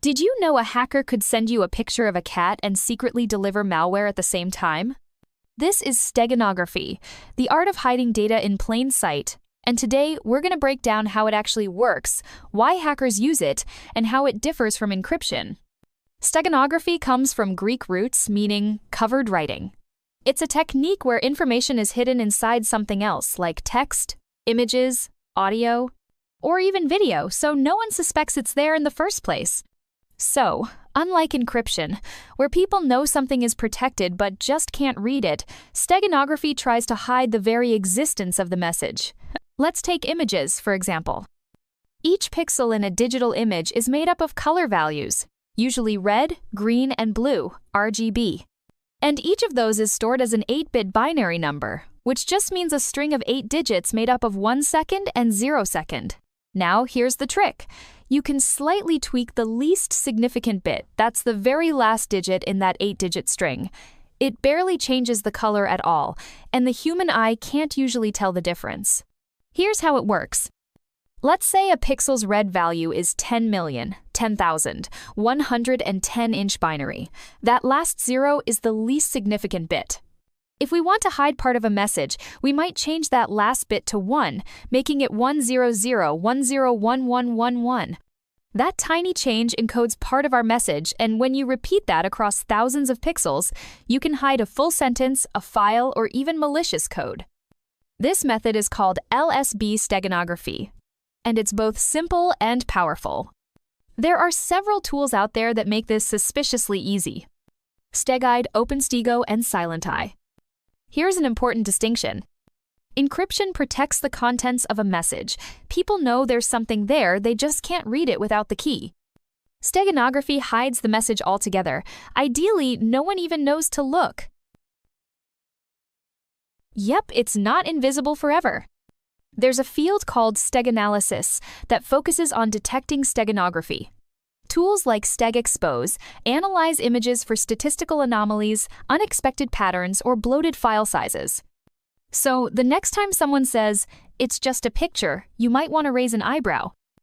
Did you know a hacker could send you a picture of a cat and secretly deliver malware at the same time? This is steganography, the art of hiding data in plain sight. And today, we're going to break down how it actually works, why hackers use it, and how it differs from encryption. Steganography comes from Greek roots meaning covered writing. It's a technique where information is hidden inside something else, like text, images, audio, or even video, so no one suspects it's there in the first place. So, unlike encryption, where people know something is protected but just can't read it, steganography tries to hide the very existence of the message. Let's take images, for example. Each pixel in a digital image is made up of color values, usually red, green, and blue, RGB. And each of those is stored as an 8-bit binary number, which just means a string of 8 digits made up of 1 second and 0 second. Now, here's the trick. You can slightly tweak the least significant bit, that's the very last digit in that 8-digit string. It barely changes the color at all, and the human eye can't usually tell the difference. Here's how it works. Let's say a pixel's red value is 10 million, 10,000, 110-inch binary. That last zero is the least significant bit. If we want to hide part of a message, we might change that last bit to 1, making it 100101111. That tiny change encodes part of our message, and when you repeat that across thousands of pixels, you can hide a full sentence, a file, or even malicious code. This method is called LSB steganography, and it's both simple and powerful. There are several tools out there that make this suspiciously easy. Steghide, OpenStego, and SilentEye. Here's an important distinction. Encryption protects the contents of a message. People know there's something there, they just can't read it without the key. Steganography hides the message altogether. Ideally, no one even knows to look. Yep, it's not invisible forever. There's a field called steganalysis that focuses on detecting steganography. Tools like StegExpose analyze images for statistical anomalies, unexpected patterns, or bloated file sizes. So, the next time someone says, "It's just a picture," you might want to raise an eyebrow.